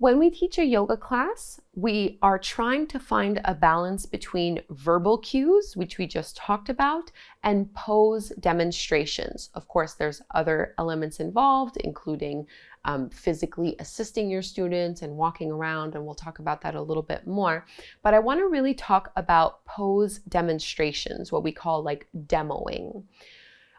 When we teach a yoga class, we are trying to find a balance between verbal cues, which we just talked about, and pose demonstrations. Of course, there's other elements involved, including physically assisting your students and walking around, and we'll talk about that a little bit more. But I want to really talk about pose demonstrations, what we call like demoing.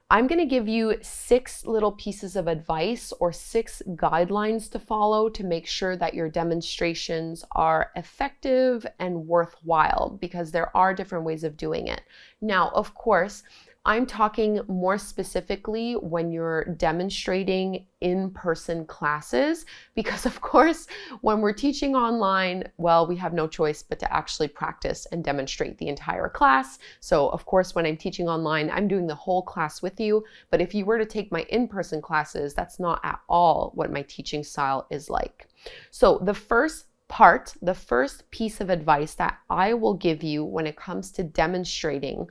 I'm going to give you 6 little pieces of advice or 6 guidelines to follow to make sure that your demonstrations are effective and worthwhile, because there are different ways of doing it. Now, of course, I'm talking more specifically when you're demonstrating in-person classes, because of course, when we're teaching online, well, we have no choice but to actually practice and demonstrate the entire class. So of course, when I'm teaching online, I'm doing the whole class with you. But if you were to take my in-person classes, that's not at all what my teaching style is like. So the first piece of advice that I will give you when it comes to demonstrating,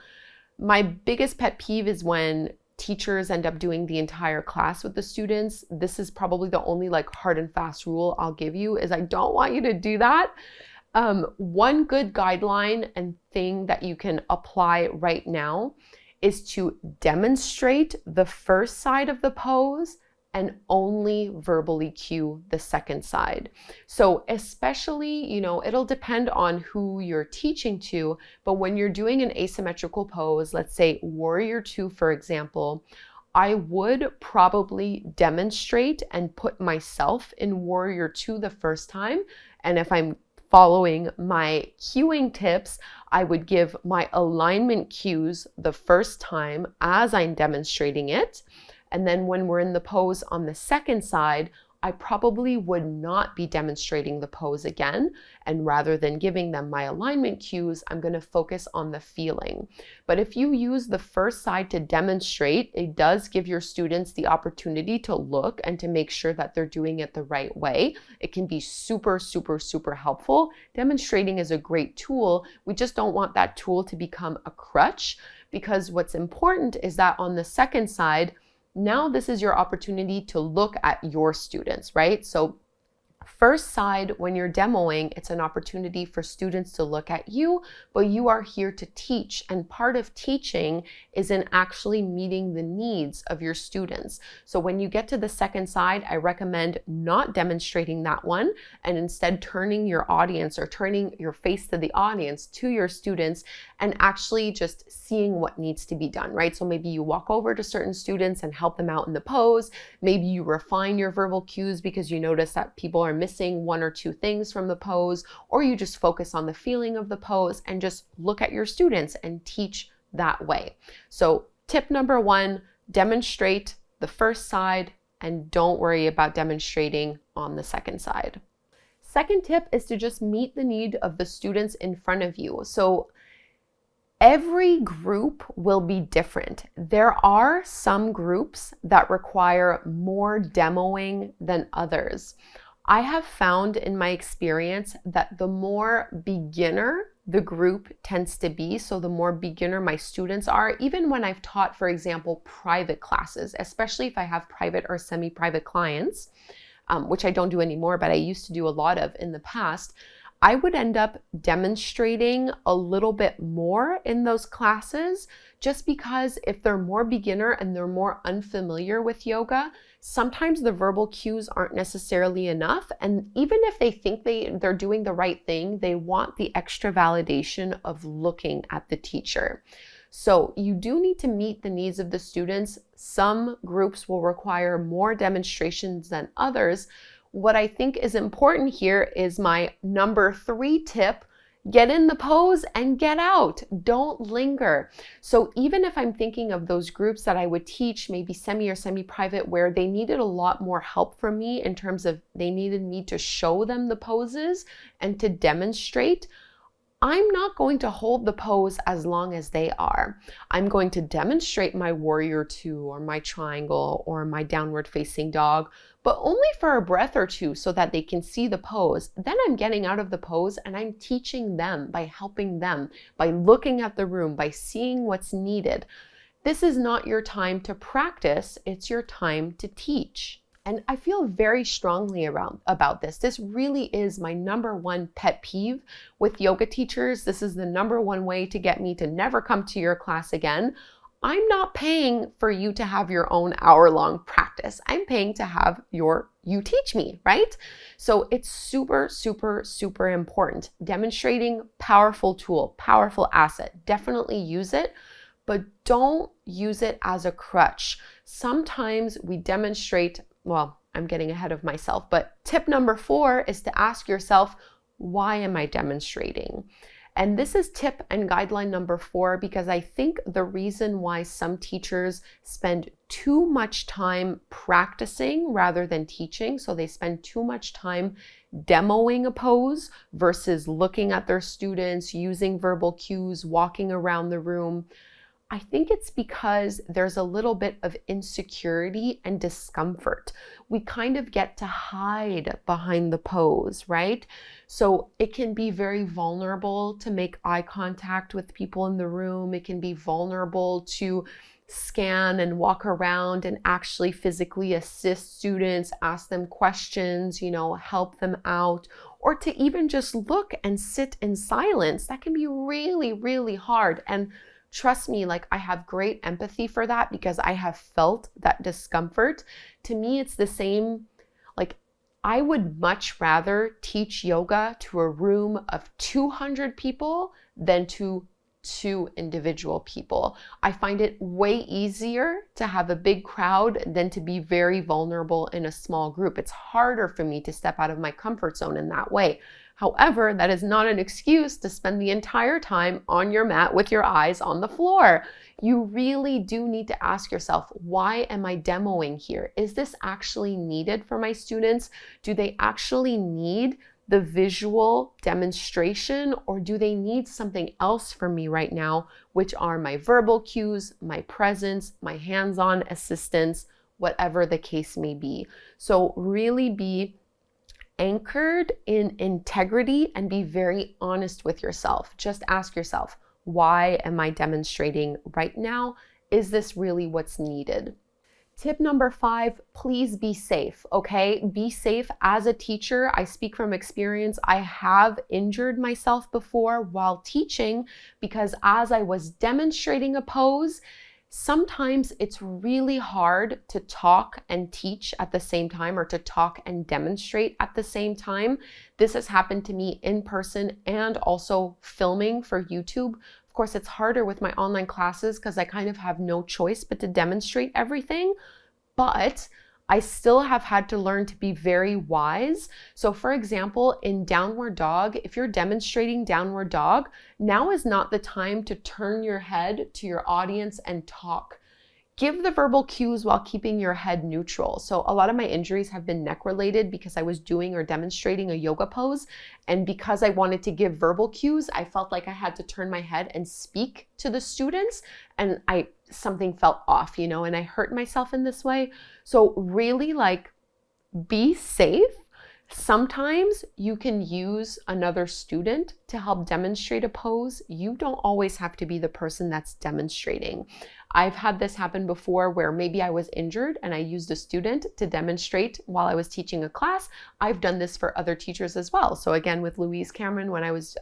my biggest pet peeve is when teachers end up doing the entire class with the students. This is probably the only like hard and fast rule I'll give you, is I don't want you to do that. One good guideline and thing that you can apply right now is to demonstrate the first side of the pose and only verbally cue the second side. So especially, it'll depend on who you're teaching to, but when you're doing an asymmetrical pose, let's say Warrior 2, for example, I would probably demonstrate and put myself in Warrior 2 the first time. And if I'm following my cueing tips, I would give my alignment cues the first time as I'm demonstrating it. And then when we're in the pose on the second side, I probably would not be demonstrating the pose again. And rather than giving them my alignment cues, I'm going to focus on the feeling. But if you use the first side to demonstrate, it does give your students the opportunity to look and to make sure that they're doing it the right way. It can be super, super, super helpful. Demonstrating is a great tool. We just don't want that tool to become a crutch, because what's important is that on the second side, now this is your opportunity to look at your students, right? So first side, when you're demoing, it's an opportunity for students to look at you, but you are here to teach. And part of teaching is in actually meeting the needs of your students. So when you get to the second side, I recommend not demonstrating that one and instead turning your audience or turning your face to the audience to your students and actually just seeing what needs to be done, right? So maybe you walk over to certain students and help them out in the pose. Maybe you refine your verbal cues because you notice that people are missing 1 or 2 things from the pose, or you just focus on the feeling of the pose and just look at your students and teach that way. So tip number 1, demonstrate the first side and don't worry about demonstrating on the second side. Second tip is to just meet the need of the students in front of you. So every group will be different. There are some groups that require more demoing than others. I have found in my experience that the more beginner the group tends to be, so the more beginner my students are, even when I've taught, for example, private classes, especially if I have private or semi-private clients, which I don't do anymore, but I used to do a lot of in the past, I would end up demonstrating a little bit more in those classes, just because if they're more beginner and they're more unfamiliar with yoga, sometimes the verbal cues aren't necessarily enough. And even if they think they're doing the right thing, they want the extra validation of looking at the teacher. So you do need to meet the needs of the students. Some groups will require more demonstrations than others. What I think is important here is my number 3 tip: get in the pose and get out. Don't linger. So even if I'm thinking of those groups that I would teach, maybe semi or semi-private, where they needed a lot more help from me in terms of they needed me to show them the poses and to demonstrate, I'm not going to hold the pose as long as they are. I'm going to demonstrate my Warrior 2 or my triangle or my downward facing dog, but only for a breath or 2 so that they can see the pose. Then I'm getting out of the pose and I'm teaching them by helping them, by looking at the room, by seeing what's needed. This is not your time to practice, it's your time to teach. And I feel very strongly about this. This really is my number one pet peeve with yoga teachers. This is the number one way to get me to never come to your class again. I'm not paying for you to have your own hour-long practice. I'm paying to have you teach me, right? So it's super, super, super important. Demonstrating, powerful tool, powerful asset. Definitely use it, but don't use it as a crutch. Sometimes we demonstrate, well, I'm getting ahead of myself, but tip number 4 is to ask yourself, why am I demonstrating? And this is tip and guideline number 4, because I think the reason why some teachers spend too much time practicing rather than teaching, so they spend too much time demoing a pose versus looking at their students, using verbal cues, walking around the room. I think it's because there's a little bit of insecurity and discomfort. We kind of get to hide behind the pose, right? So it can be very vulnerable to make eye contact with people in the room. It can be vulnerable to scan and walk around and actually physically assist students, ask them questions, help them out, or to even just look and sit in silence. That can be really, really hard. And trust me, I have great empathy for that because I have felt that discomfort. To me, it's the same. I would much rather teach yoga to a room of 200 people than to 2 individual people. I find it way easier to have a big crowd than to be very vulnerable in a small group. It's harder for me to step out of my comfort zone in that way. However, that is not an excuse to spend the entire time on your mat with your eyes on the floor. You really do need to ask yourself, why am I demoing here? Is this actually needed for my students? Do they actually need the visual demonstration, or do they need something else from me right now, which are my verbal cues, my presence, my hands-on assistance, whatever the case may be. So really be anchored in integrity and be very honest with yourself. Just ask yourself, why am I demonstrating right now? Is this really what's needed? Tip number 5, please be safe, okay? Be safe as a teacher. I speak from experience. I have injured myself before while teaching because as I was demonstrating a pose, sometimes it's really hard to talk and teach at the same time, or to talk and demonstrate at the same time. This has happened to me in person and also filming for YouTube. Of course, it's harder with my online classes because I kind of have no choice but to demonstrate everything, but I still have had to learn to be very wise. So for example, in downward dog, if you're demonstrating downward dog, now is not the time to turn your head to your audience and talk. Give the verbal cues while keeping your head neutral. So a lot of my injuries have been neck related because I was doing or demonstrating a yoga pose. And because I wanted to give verbal cues, I felt like I had to turn my head and speak to the students. And something felt off, and I hurt myself in this way. So really be safe. Sometimes you can use another student to help demonstrate a pose. You don't always have to be the person that's demonstrating. I've had this happen before where maybe I was injured and I used a student to demonstrate while I was teaching a class. I've done this for other teachers as well. So again, with Louise Cameron, when I was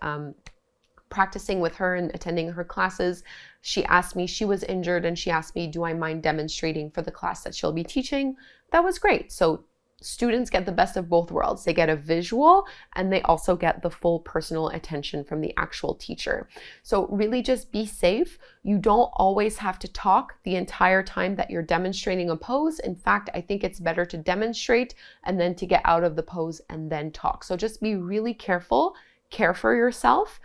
practicing with her and attending her classes, she asked me, she was injured, and she asked me, do I mind demonstrating for the class that she'll be teaching? That was great. So students get the best of both worlds. They get a visual and they also get the full personal attention from the actual teacher. So really just be safe. You don't always have to talk the entire time that you're demonstrating a pose. In fact, I think it's better to demonstrate and then to get out of the pose and then talk. So just be really careful, care for yourself.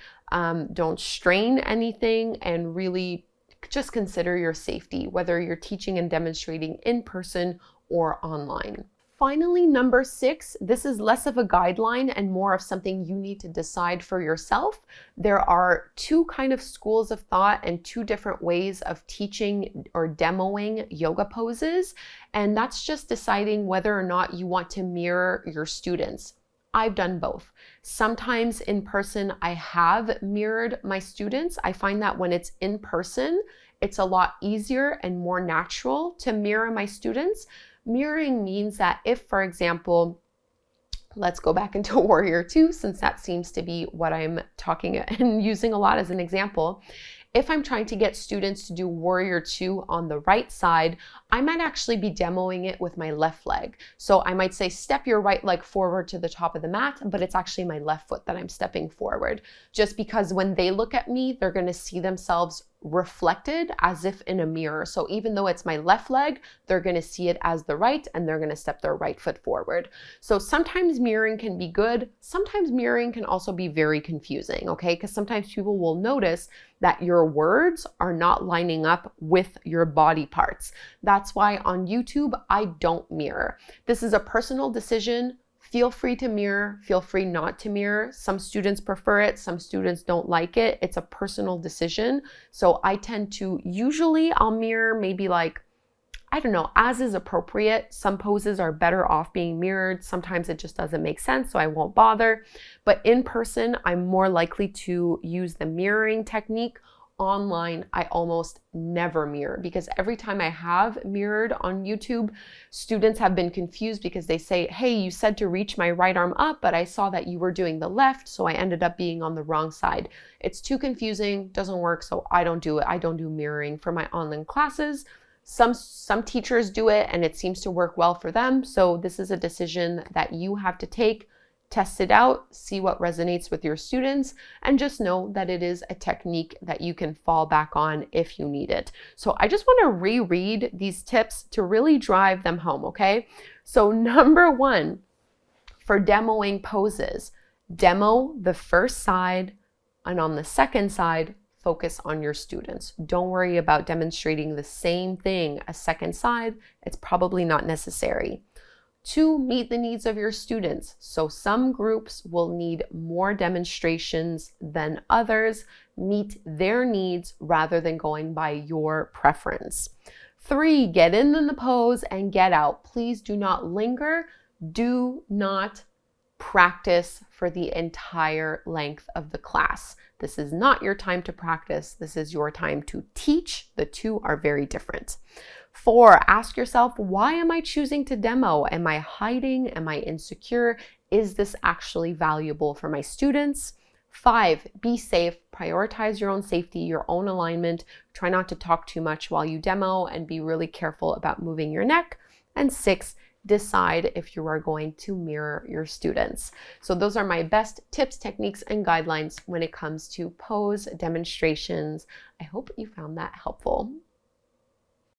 Don't strain anything, and really just consider your safety, whether you're teaching and demonstrating in person or online. Finally, number 6, this is less of a guideline and more of something you need to decide for yourself. There are 2 kind of schools of thought and 2 different ways of teaching or demoing yoga poses, and that's just deciding whether or not you want to mirror your students. I've done both. Sometimes in person, I have mirrored my students. I find that when it's in person, it's a lot easier and more natural to mirror my students. Mirroring means that if, for example, let's go back into Warrior 2, since that seems to be what I'm talking and using a lot as an example. If I'm trying to get students to do Warrior 2 on the right side, I might actually be demoing it with my left leg. So I might say, step your right leg forward to the top of the mat, but it's actually my left foot that I'm stepping forward. Just because when they look at me, they're going to see themselves reflected as if in a mirror. So even though it's my left leg, they're going to see it as the right, and they're going to step their right foot forward. So sometimes mirroring can be good. Sometimes mirroring can also be very confusing, okay? Because sometimes people will notice that your words are not lining up with your body parts. That's why on YouTube, I don't mirror. This is a personal decision. Feel free to mirror, feel free not to mirror. Some students prefer it, some students don't like it. It's a personal decision. So I tend to, usually I'll mirror maybe like, I don't know, as is appropriate. Some poses are better off being mirrored. Sometimes it just doesn't make sense, so I won't bother. But in person, I'm more likely to use the mirroring technique. Online, I almost never mirror, because every time I have mirrored on YouTube, students have been confused because they say, hey, you said to reach my right arm up, but I saw that you were doing the left, so I ended up being on the wrong side. It's too confusing, doesn't work, so I don't do it. I don't do mirroring for my online classes. Some teachers do it and it seems to work well for them. So this is a decision that you have to take. Test it out, see what resonates with your students, and just know that it is a technique that you can fall back on if you need it. So I just want to reread these tips to really drive them home, okay? So number 1, for demoing poses, demo the first side, and on the second side, focus on your students. Don't worry about demonstrating the same thing a second side. It's probably not necessary. 2, meet the needs of your students. So some groups will need more demonstrations than others. Meet their needs rather than going by your preference. 3, get in the pose and get out. Please do not linger. Do not practice for the entire length of the class. This is not your time to practice. This is your time to teach. The two are very different. 4, ask yourself, why am I choosing to demo? Am I hiding? Am I insecure? Is this actually valuable for my students? 5, be safe. Prioritize your own safety, your own alignment. Try not to talk too much while you demo and be really careful about moving your neck. And 6, decide if you are going to mirror your students. So those are my best tips, techniques, and guidelines when it comes to pose demonstrations. I hope you found that helpful.